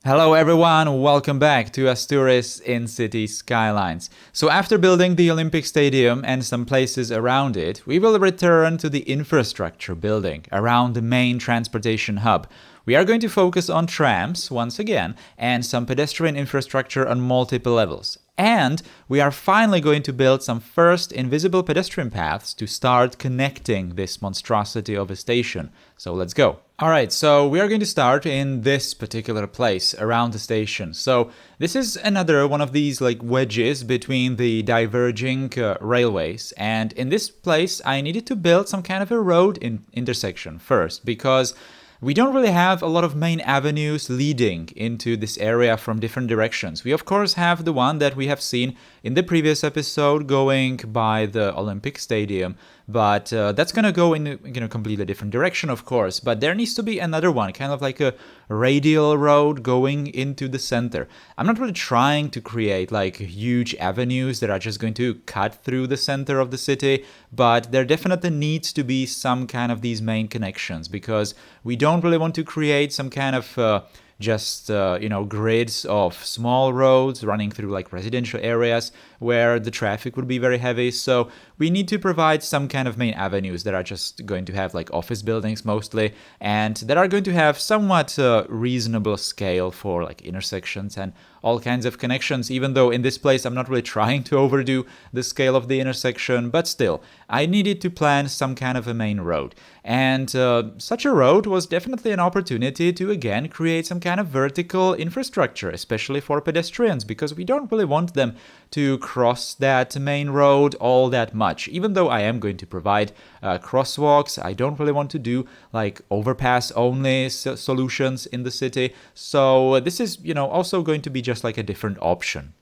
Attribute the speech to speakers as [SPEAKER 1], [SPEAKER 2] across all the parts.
[SPEAKER 1] Hello everyone, welcome back to Asturis in City Skylines. So after building the Olympic Stadium and some places around it, we will return to the infrastructure building around the main transportation hub. We are going to focus on trams once again and some pedestrian infrastructure on multiple levels. And we are finally going to build some first invisible pedestrian paths to start connecting this monstrosity of a station. So let's go. Alright, so we are going to start in this particular place around the station. So this is another one of these like wedges between the diverging railways. And in this place, I needed to build some kind of a road intersection first because we don't really have a lot of main avenues leading into this area from different directions. We of course have the one that we have seen in the previous episode going by the Olympic Stadium, but that's gonna go in a completely different direction of course, but there needs to be another one, kind of like a radial road going into the center. I'm not really trying to create like huge avenues that are just going to cut through the center of the city, but there definitely needs to be some kind of these main connections because we don't really want to create some kind of grids of small roads running through like residential areas where the traffic would be very heavy. So we need to provide some kind of main avenues that are just going to have like office buildings mostly and that are going to have somewhat reasonable scale for like intersections and all kinds of connections, even though in this place I'm not really trying to overdo the scale of the intersection, but still, I needed to plan some kind of a main road. And such a road was definitely an opportunity to again create some kind of vertical infrastructure, especially for pedestrians, because we don't really want them to cross that main road all that much. Even though I am going to provide crosswalks, I don't really want to do like overpass only solutions in the city. So this is, also going to be just like a different option.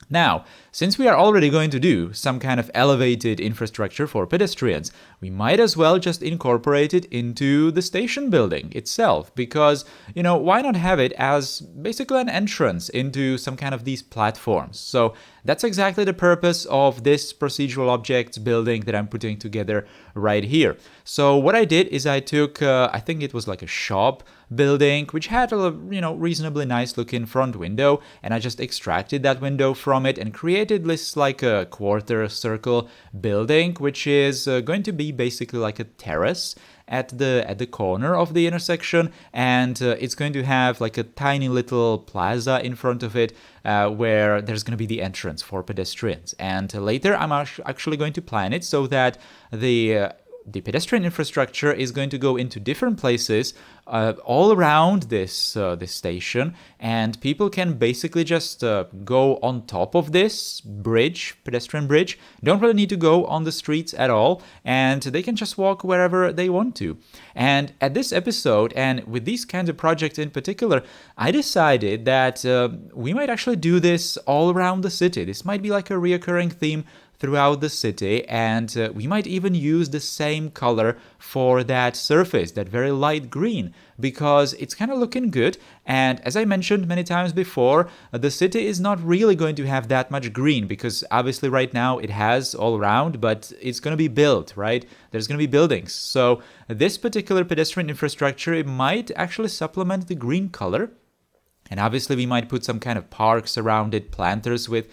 [SPEAKER 1] Now, since we are already going to do some kind of elevated infrastructure for pedestrians, we might as well just incorporate it into the station building itself, because, why not have it as basically an entrance into some kind of these platforms? So that's exactly the purpose of this procedural objects building that I'm putting together right here. So what I did is I took, I think it was like a shop building, which had a reasonably nice looking front window, and I just extracted that window from it and created this like a quarter circle building, which is going to be basically like a terrace at the corner of the intersection, and it's going to have like a tiny little plaza in front of it where there's going to be the entrance for pedestrians. And later I'm actually going to plan it so that the pedestrian infrastructure is going to go into different places all around this station, and people can basically just go on top of this pedestrian bridge, don't really need to go on the streets at all, and they can just walk wherever they want to. And at this episode, and with these kinds of projects in particular, I decided that we might actually do this all around the city. This might be like a reoccurring theme throughout the city, and we might even use the same color for that surface, that very light green, because it's kind of looking good. And as I mentioned many times before, the city is not really going to have that much green, because obviously right now it has all around, but it's going to be built, right? There's going to be buildings. So this particular pedestrian infrastructure, it might actually supplement the green color. And obviously we might put some kind of parks around it, planters with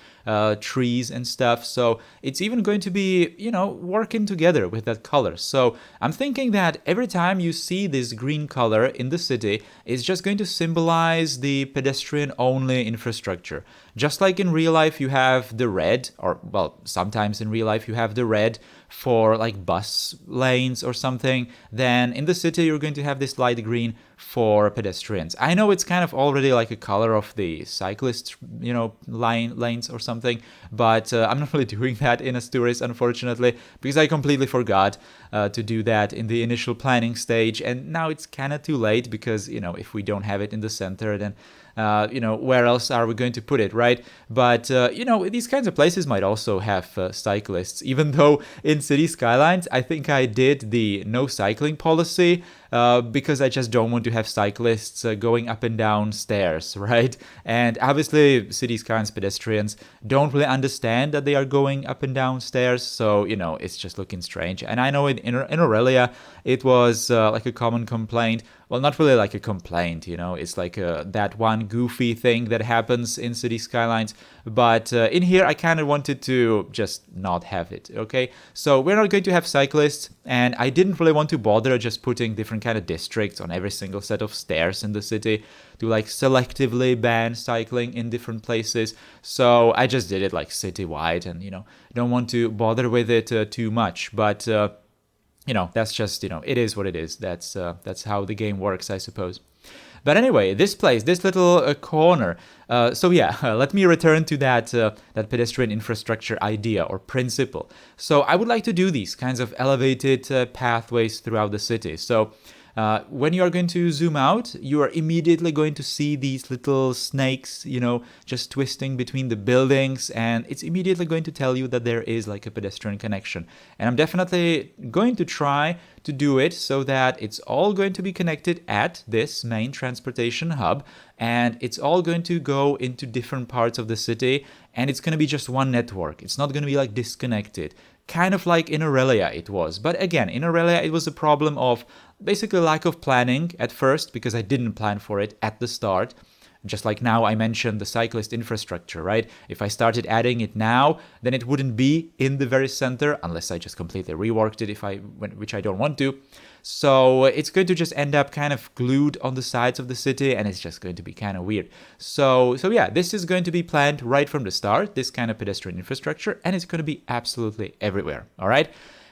[SPEAKER 1] trees and stuff. So it's even going to be, working together with that color. So I'm thinking that every time you see this green color in the city, it's just going to symbolize the pedestrian-only infrastructure. Just like in real life you have the red, or well, sometimes in real life you have the red for like bus lanes or something, then in the city you're going to have this light green for pedestrians. I know it's kind of already like a color of the cyclist, lanes or something, but I'm not really doing that in Asturis, unfortunately, because I completely forgot to do that in the initial planning stage, and now it's kind of too late because, if we don't have it in the center, then where else are we going to put it, right? But, these kinds of places might also have cyclists, even though in City Skylines, I think I did the no cycling policy because I just don't want to have cyclists going up and down stairs, right? And obviously, City Skylines pedestrians don't really understand that they are going up and down stairs, so, it's just looking strange. And I know in Aurelia, it was like a common complaint well, not really like a complaint, you know, it's like that one goofy thing that happens in City Skylines, but in here I kind of wanted to just not have it, okay? So we're not going to have cyclists, and I didn't really want to bother just putting different kind of districts on every single set of stairs in the city to like selectively ban cycling in different places, so I just did it like citywide, and, you know, don't want to bother with it too much, but you know, that's just, you know, it is what it is. That's how the game works, I suppose. But anyway, this place, this little corner. So yeah, let me return to that pedestrian infrastructure idea or principle. So I would like to do these kinds of elevated pathways throughout the city. So when you are going to zoom out, you are immediately going to see these little snakes, you know, just twisting between the buildings, and it's immediately going to tell you that there is like a pedestrian connection. And I'm definitely going to try to do it so that it's all going to be connected at this main transportation hub, and it's all going to go into different parts of the city, and it's going to be just one network. It's not going to be like disconnected. Kind of like in Aurelia it was. But again, in Aurelia it was a problem of basically lack of planning at first, because I didn't plan for it at the start. Just like now I mentioned the cyclist infrastructure, right? If I started adding it now, then it wouldn't be in the very center, unless I just completely reworked it, which I don't want to. So it's going to just end up kind of glued on the sides of the city, and it's just going to be kind of weird. So yeah, this is going to be planned right from the start, this kind of pedestrian infrastructure, and it's going to be absolutely everywhere, all right?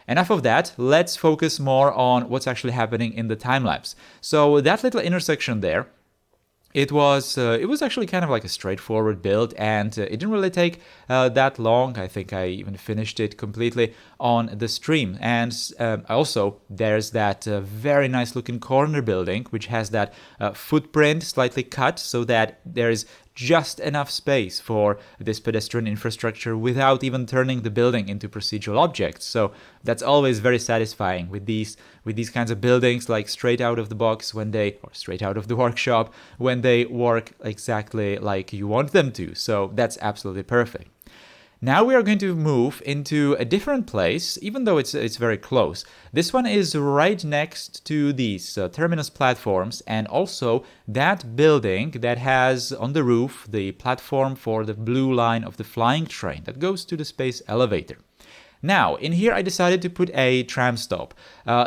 [SPEAKER 1] Enough of that, let's focus more on what's actually happening in the time-lapse. So that little intersection there, it was actually kind of like a straightforward build, and it didn't really take that long. I think I even finished it completely on the stream. And also, there's that very nice looking corner building, which has that footprint slightly cut so that there's just enough space for this pedestrian infrastructure without even turning the building into procedural objects. So that's always very satisfying with these kinds of buildings, like straight out of the box or straight out of the workshop, when they work exactly like you want them to. So that's absolutely perfect. Now we are going to move into a different place, even though it's very close. This one is right next to these terminus platforms, and also that building that has on the roof the platform for the blue line of the flying train that goes to the space elevator. Now, in here I decided to put a tram stop.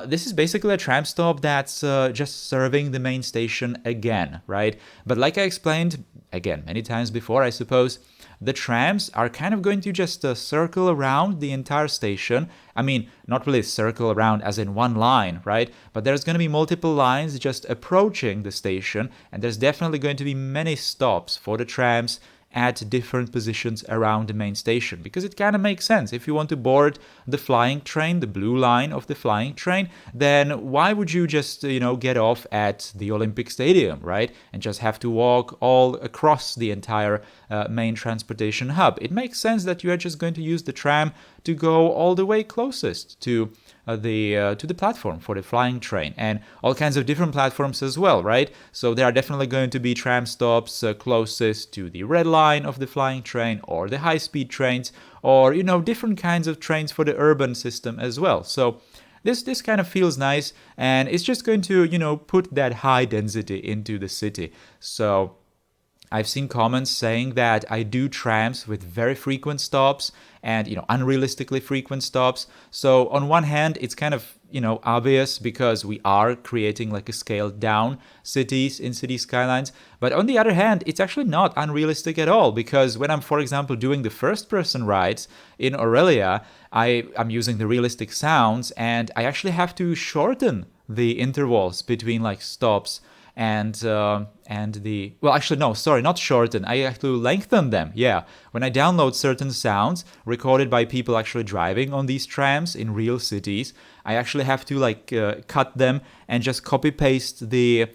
[SPEAKER 1] This is basically a tram stop that's just serving the main station again, right? But like I explained, again, many times before, I suppose, the trams are kind of going to just circle around the entire station. I mean, not really circle around as in one line, right? But there's going to be multiple lines just approaching the station, and there's definitely going to be many stops for the trams at different positions around the main station, because it kind of makes sense. If you want to board the flying train, the blue line of the flying train, then why would you just, get off at the Olympic Stadium, right? And just have to walk all across the entire main transportation hub. It makes sense that you are just going to use the tram to go all the way closest to the platform for the flying train, and all kinds of different platforms as well, right? So there are definitely going to be tram stops closest to the red line of the flying train, or the high-speed trains, or different kinds of trains for the urban system as well. So this kind of feels nice, and it's just going to put that high density into the city. So I've seen comments saying that I do trams with very frequent stops and, unrealistically frequent stops. So on one hand, it's kind of, obvious because we are creating like a scaled down cities in City Skylines. But on the other hand, it's actually not unrealistic at all, because when I'm, for example, doing the first person rides in Aurelia, I'm using the realistic sounds, and I actually have to shorten the intervals between like stops and not shorten. I actually lengthen them. Yeah, when I download certain sounds recorded by people actually driving on these trams in real cities, I actually have to cut them and just copy paste the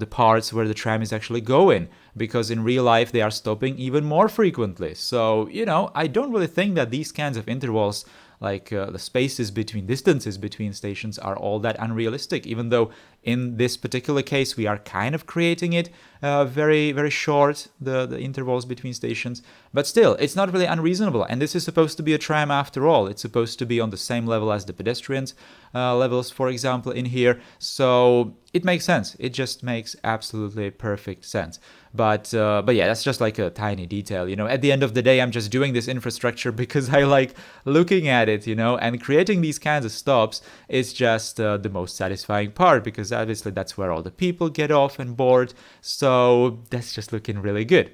[SPEAKER 1] parts where the tram is actually going, because in real life they are stopping even more frequently. So I don't really think that these kinds of intervals, like the distances between stations, are all that unrealistic, even though In this particular case, we are kind of creating it very, very short, the intervals between stations. But still, it's not really unreasonable. And this is supposed to be a tram after all. It's supposed to be on the same level as the pedestrians levels, for example, in here. So it makes sense. It just makes absolutely perfect sense. But yeah, that's just like a tiny detail, you know. At the end of the day, I'm just doing this infrastructure because I like looking at it, you know, and creating these kinds of stops is just the most satisfying part, because obviously that's where all the people get off and board. So that's just looking really good.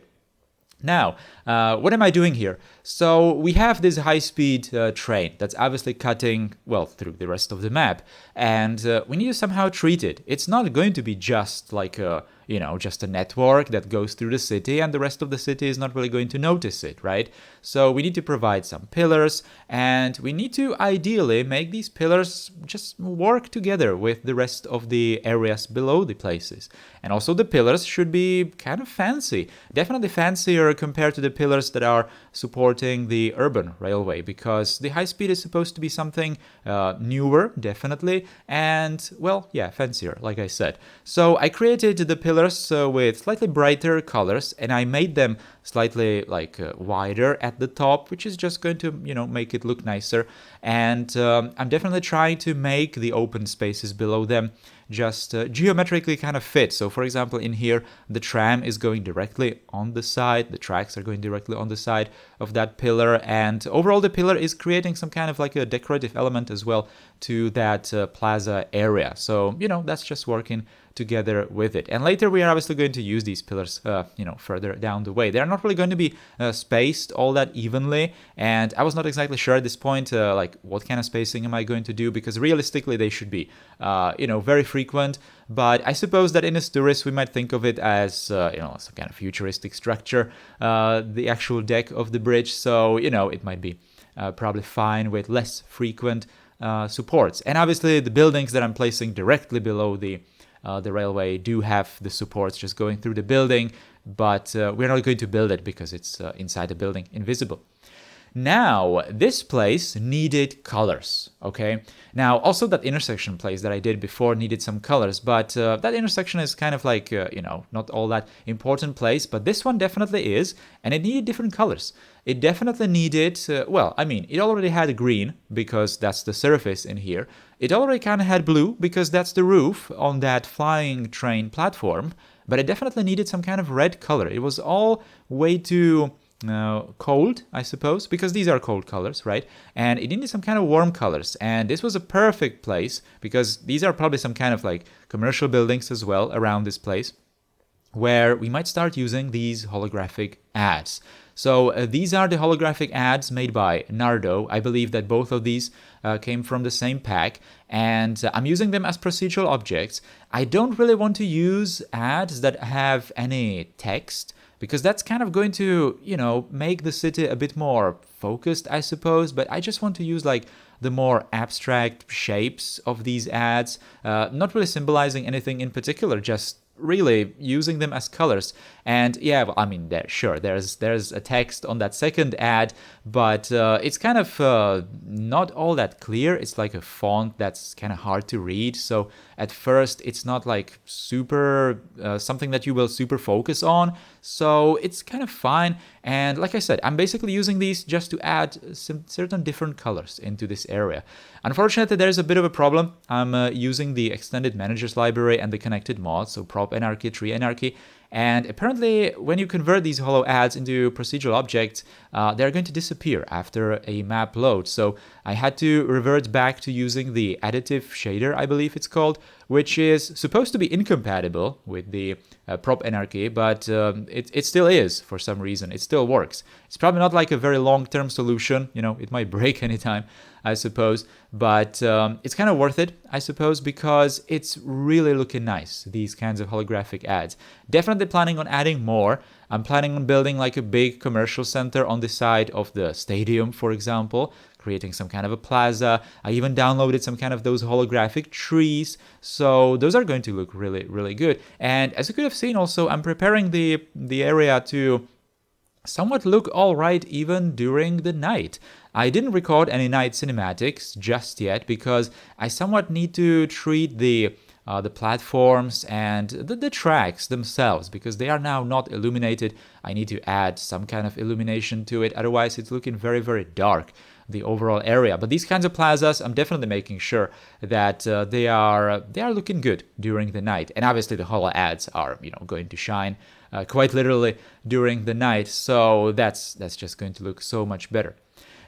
[SPEAKER 1] Now, what am I doing here? So we have this high-speed train that's obviously cutting, well, through the rest of the map, and we need to somehow treat it. It's not going to be just like a, you know, just a network that goes through the city and the rest of the city is not really going to notice it, right? So we need to provide some pillars, and we need to ideally make these pillars just work together with the rest of the areas below the places. And also the pillars should be kind of fancy, definitely fancier compared to the pillars that are supporting the urban railway, because the high speed is supposed to be something newer, definitely, and, well, yeah, fancier, like I said. So I created the pillars with slightly brighter colors, and I made them slightly like wider at the top, which is just going to, you know, make it look nicer. And I'm definitely trying to make the open spaces below them just geometrically kind of fit. So for example, in here, the tram is going directly on the side, the tracks are going directly on the side of that pillar, and overall the pillar is creating some kind of like a decorative element as well to that plaza area. So, you know, that's just working together with it. And later we are obviously going to use these pillars, you know, further down the way. They're not really going to be spaced all that evenly, and I was not exactly sure at this point, like what kind of spacing am I going to do, because realistically they should be, you know, very frequent. But I suppose that in Asturis we might think of it as, you know, some kind of futuristic structure, the actual deck of the bridge. So, you know, it might be probably fine with less frequent supports. And obviously the buildings that I'm placing directly below the railway do have the supports just going through the building, but we're not going to build it because it's inside the building, invisible. Now, this place needed colors, okay? Now, also that intersection place that I did before needed some colors, but that intersection is kind of like, you know, not all that important place, but this one definitely is, and it needed different colors. It definitely needed, well, I mean, it already had green, because that's the surface in here. It already kind of had blue, because that's the roof on that flying train platform, but it definitely needed some kind of red color. It was all way too cold, I suppose, because these are cold colors, right? And it needed some kind of warm colors, and this was a perfect place because these are probably some kind of like commercial buildings as well around this place, where we might start using these holographic ads. So these are the holographic ads made by Nardo. I believe that both of these came from the same pack, and I'm using them as procedural objects. I don't really want to use ads that have any text, because that's kind of going to, you know, make the city a bit more focused, I suppose. But I just want to use like the more abstract shapes of these ads, not really symbolizing anything in particular, just really using them as colors. And yeah, well, I mean, there's a text on that second ad, but it's kind of not all that clear. It's like a font that's kind of hard to read. So at first, it's not like super something that you will super focus on. So it's kind of fine. And like I said, I'm basically using these just to add some certain different colors into this area. Unfortunately, there's a bit of a problem. I'm using the extended managers library and the connected mods, so prop anarchy, tree anarchy. And apparently, when you convert these hollow ads into procedural objects, they're going to disappear after a map load. So I had to revert back to using the additive shader, I believe it's called, which is supposed to be incompatible with the prop anarchy, but it still is for some reason. It still works. It's probably not like a very long-term solution. You know, it might break anytime, I suppose, but it's kind of worth it, I suppose, because it's really looking nice, these kinds of holographic ads. Definitely planning on adding more. I'm planning on building like a big commercial center on the side of the stadium, for example, creating some kind of a plaza. I even downloaded some kind of those holographic trees, so those are going to look really, really good. And as you could have seen also, I'm preparing the area to somewhat look all right even during the night. I didn't record any night cinematics just yet because I somewhat need to treat the the platforms and the tracks themselves, because they are now not illuminated. I need to add some kind of illumination to it, otherwise it's looking very, very dark, the overall area. But these kinds of plazas, I'm definitely making sure that they are looking good during the night. And obviously the holo ads are going to shine quite literally during the night, so that's just going to look so much better.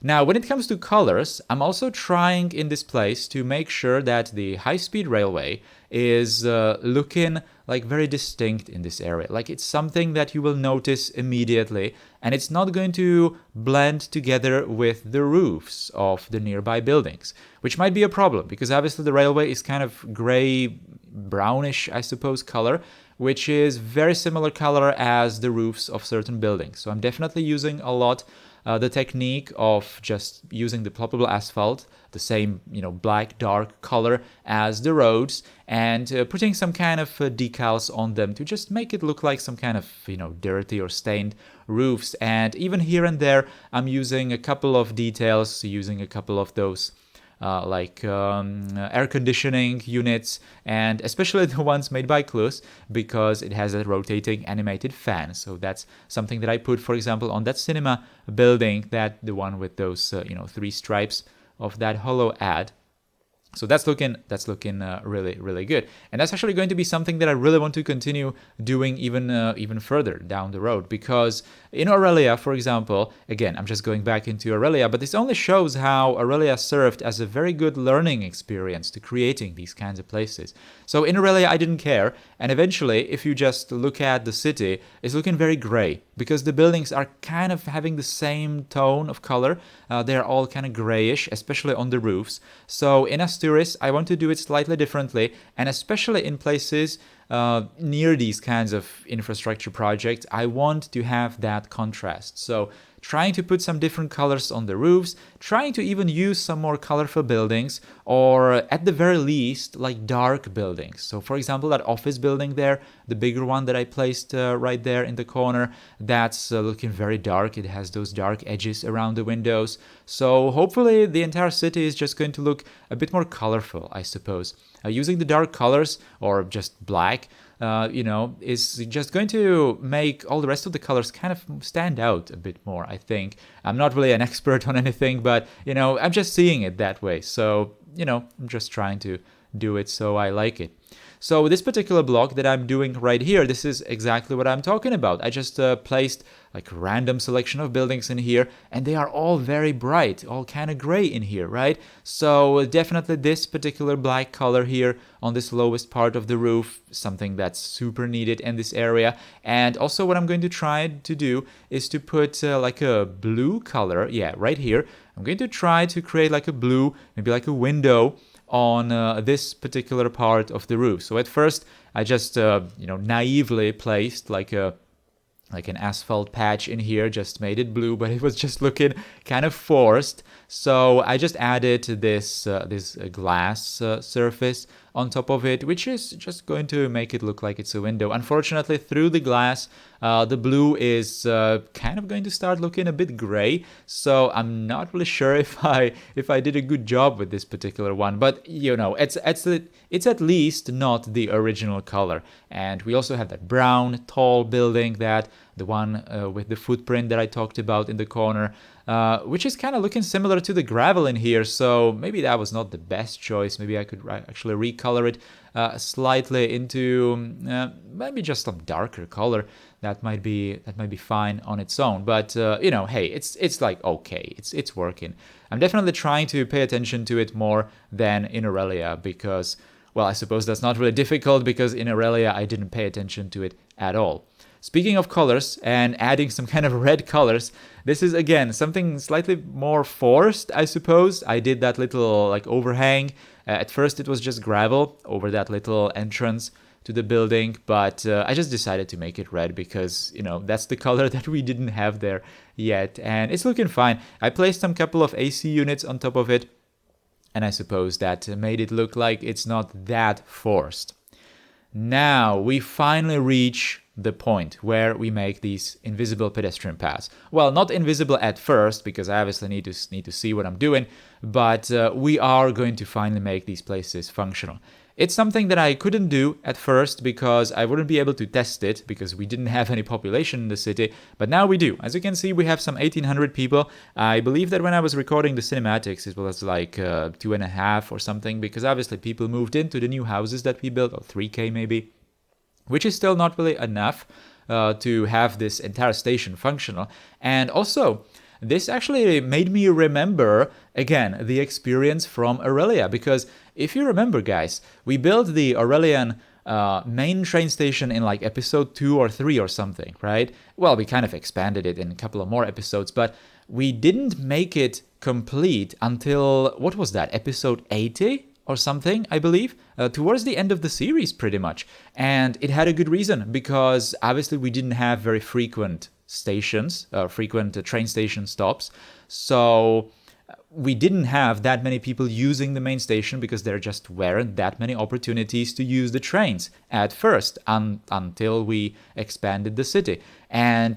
[SPEAKER 1] Now, when it comes to colors, I'm also trying in this place to make sure that the high-speed railway is looking like very distinct in this area. Like it's something that you will notice immediately, and it's not going to blend together with the roofs of the nearby buildings, which might be a problem because obviously the railway is kind of gray, brownish, I suppose, color, which is very similar color as the roofs of certain buildings. So I'm definitely using a lot the technique of just using the ploppable asphalt, the same black dark color as the roads, and putting some kind of decals on them to just make it look like some kind of dirty or stained roofs. And even here and there I'm using a couple of details, using a couple of those air conditioning units, and especially the ones made by Akruas, because it has a rotating animated fan. So that's something that I put, for example, on that cinema building, that the one with those 3 stripes of that holo ad. So that's looking really, really good, and that's actually going to be something that I really want to continue doing even further down the road. Because in Aurelia, for example, again, I'm just going back into Aurelia, but this only shows how Aurelia served as a very good learning experience to creating these kinds of places. So in Aurelia, I didn't care, and eventually, if you just look at the city, it's looking very gray because the buildings are kind of having the same tone of color. They're all kind of grayish, especially on the roofs. So in Asturis, I want to do it slightly differently, and especially in places near these kinds of infrastructure projects, I want to have that contrast. So trying to put some different colors on the roofs, trying to even use some more colorful buildings, or at the very least, like dark buildings. So for example, that office building there, the bigger one that I placed right there in the corner, that's looking very dark. It has those dark edges around the windows. So hopefully the entire city is just going to look a bit more colorful, I suppose. Using the dark colors, or just black, is just going to make all the rest of the colors kind of stand out a bit more, I think. I'm not really an expert on anything, but, I'm just seeing it that way. So, I'm just trying to do it so I like it. So this particular block that I'm doing right here, this is exactly what I'm talking about. I just placed like a random selection of buildings in here, and they are all very bright, all kind of gray in here, right? So definitely this particular black color here on this lowest part of the roof, something that's super needed in this area. And also what I'm going to try to do is to put like a blue color, yeah, right here. I'm going to try to create like a blue, maybe like a window on this particular part of the roof. So at first I just naively placed like an asphalt patch in here, just made it blue, but it was just looking kind of forced. So I just added this glass surface on top of it, which is just going to make it look like it's a window. Unfortunately, through the glass, the blue is kind of going to start looking a bit gray. So I'm not really sure if I did a good job with this particular one. But it's at least not the original color. And we also have that brown tall building, the one with the footprint that I talked about in the corner, which is kind of looking similar to the gravel in here. So maybe that was not the best choice. Maybe I could actually recolor it slightly into maybe just some darker color. That might be fine on its own. But hey, it's like okay, it's working. I'm definitely trying to pay attention to it more than in Aurelia, because, well, I suppose that's not really difficult, because in Aurelia I didn't pay attention to it at all. Speaking of colors and adding some kind of red colors, this is again something slightly more forced, I suppose. I did that little like overhang. At first it was just gravel over that little entrance to the building, but I just decided to make it red because, that's the color that we didn't have there yet, and it's looking fine. I placed some couple of AC units on top of it, and I suppose that made it look like it's not that forced. Now we finally reach the point where we make these invisible pedestrian paths. Well, not invisible at first, because I obviously need to see what I'm doing, but we are going to finally make these places functional. It's something that I couldn't do at first because I wouldn't be able to test it because we didn't have any population in the city, but now we do. As you can see, we have some 1,800 people. I believe that when I was recording the cinematics, it was like 2.5 or something, because obviously people moved into the new houses that we built, or 3K maybe, which is still not really enough to have this entire station functional. And also, this actually made me remember, again, the experience from Aurelia, because if you remember, guys, we built the Aurelian main train station in like episode 2 or 3 or something, right? Well, we kind of expanded it in a couple of more episodes, but we didn't make it complete until, what was that, episode 80? Or something, I believe, towards the end of the series pretty much. And it had a good reason, because obviously we didn't have very frequent stations, frequent train station stops. So we didn't have that many people using the main station because there just weren't that many opportunities to use the trains at first until we expanded the city. And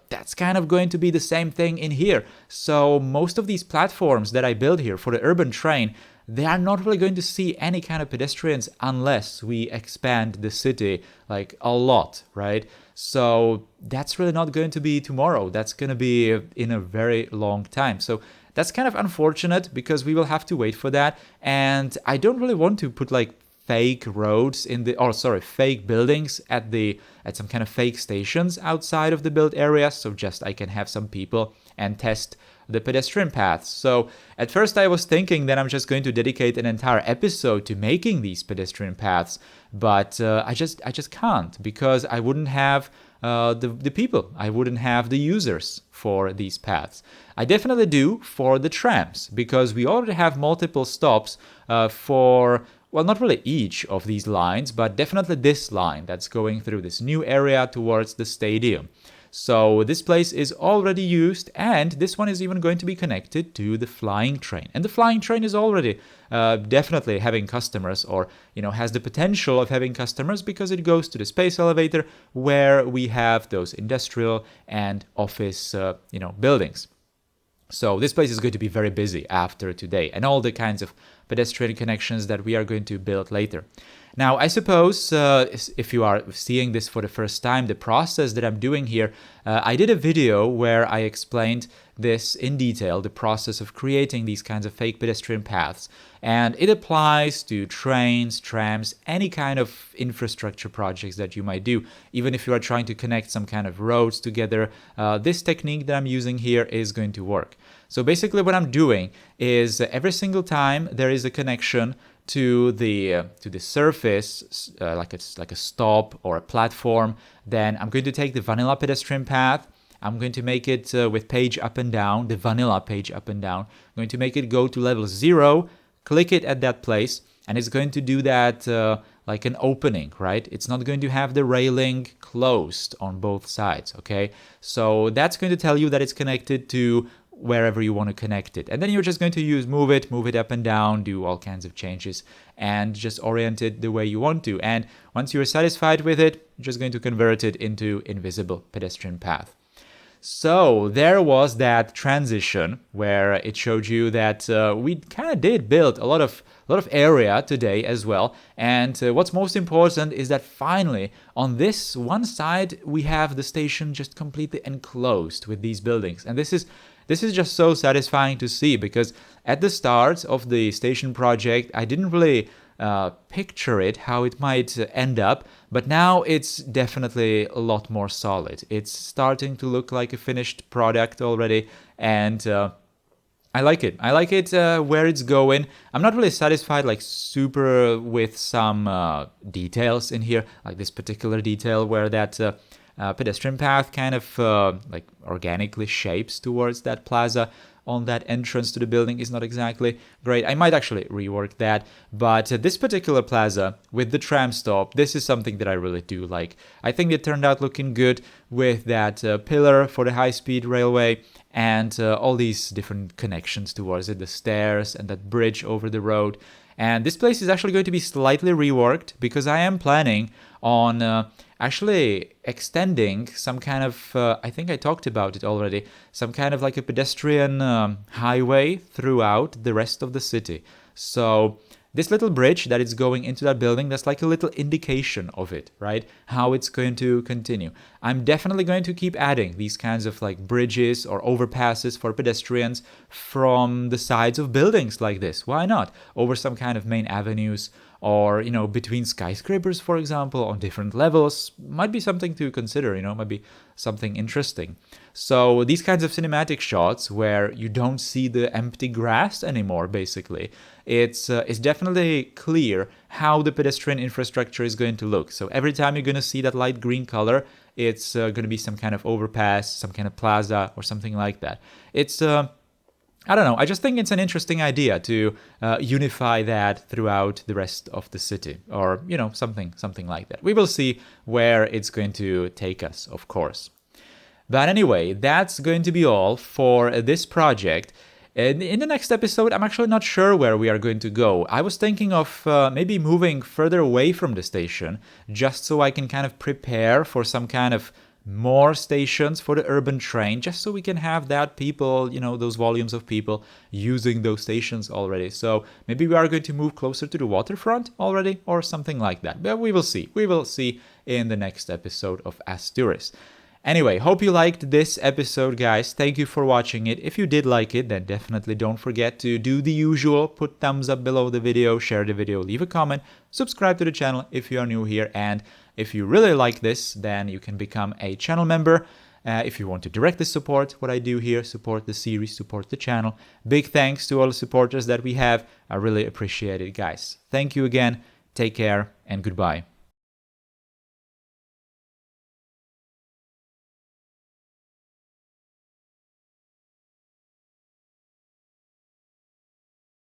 [SPEAKER 1] that's kind of going to be the same thing in here. So most of these platforms that I build here for the urban train, they are not really going to see any kind of pedestrians unless we expand the city like a lot, right? So that's really not going to be tomorrow. That's going to be in a very long time. So that's kind of unfortunate because we will have to wait for that. And I don't really want to put like fake roads in the, or sorry, fake buildings at some kind of fake stations outside of the built area. So just I can have some people and test the pedestrian paths. So at first I was thinking that I'm just going to dedicate an entire episode to making these pedestrian paths, but I just can't, because I wouldn't have the people, I wouldn't have the users for these paths. I definitely do for the trams, because we already have multiple stops for, well, not really each of these lines, but definitely this line that's going through this new area towards the stadium. So this place is already used, and this one is even going to be connected to the flying train. And the flying train is already definitely having customers, or has the potential of having customers, because it goes to the space elevator where we have those industrial and office buildings. So this place is going to be very busy after today, and all the kinds of pedestrian connections that we are going to build later. Now, I suppose if you are seeing this for the first time, the process that I'm doing here, I did a video where I explained this in detail, the process of creating these kinds of fake pedestrian paths. And it applies to trains, trams, any kind of infrastructure projects that you might do. Even if you are trying to connect some kind of roads together, this technique that I'm using here is going to work. So basically what I'm doing is every single time there is a connection to the surface, like a stop or a platform, then I'm going to take the vanilla pedestrian path. I'm going to make it with page up and down, the vanilla page up and down. I'm going to make it go to level 0, click it at that place, and it's going to do that like an opening, right? It's not going to have the railing closed on both sides, okay? So that's going to tell you that it's connected to wherever you want to connect it. And then you're just going to move it up and down, do all kinds of changes, and just orient it the way you want to. And once you're satisfied with it, you're just going to convert it into invisible pedestrian path. So there was that transition where it showed you that we kind of did build a lot of area today as well. And what's most important is that finally on this one side we have the station just completely enclosed with these buildings. And this is just so satisfying to see, because at the start of the station project I didn't really picture it, how it might end up, but now it's definitely a lot more solid. It's starting to look like a finished product already, and I like it. I like it where it's going. I'm not really satisfied like super with some details in here, like this particular detail where that pedestrian path kind of like organically shapes towards that plaza on that entrance to the building is not exactly great. I might actually rework that, but this particular plaza with the tram stop, this is something that I really do like. I think it turned out looking good with that pillar for the high-speed railway and all these different connections towards it, the stairs and that bridge over the road. And this place is actually going to be slightly reworked because I am planning on actually extending some kind of, I think I talked about it already, some kind of like a pedestrian highway throughout the rest of the city. So this little bridge that is going into that building, that's like a little indication of it, right? How it's going to continue. I'm definitely going to keep adding these kinds of like bridges or overpasses for pedestrians from the sides of buildings like this. Why not? Over some kind of main avenues, or, you know, between skyscrapers, for example, on different levels. Might be something to consider, you know, might be something interesting. So these kinds of cinematic shots where you don't see the empty grass anymore, basically, it's definitely clear how the pedestrian infrastructure is going to look. So every time you're going to see that light green color, it's going to be some kind of overpass, some kind of plaza, or something like that. It's I don't know. I just think it's an interesting idea to unify that throughout the rest of the city, or, you know, something like that. We will see where it's going to take us, of course. But anyway, that's going to be all for this project. In the next episode, I'm actually not sure where we are going to go. I was thinking of maybe moving further away from the station, just so I can kind of prepare for some kind of more stations for the urban train, just so we can have that people, you know, those volumes of people using those stations already. So maybe we are going to move closer to the waterfront already, or something like that. But we will see. We will see in the next episode of Asturis. Anyway, hope you liked this episode, guys. Thank you for watching it. If you did like it, then definitely don't forget to do the usual. Put thumbs up below the video, share the video, leave a comment, subscribe to the channel if you are new here, and if you really like this, then you can become a channel member. If you want to directly support what I do here, support the series, support the channel. Big thanks to all the supporters that we have. I really appreciate it, guys. Thank you again. Take care and goodbye.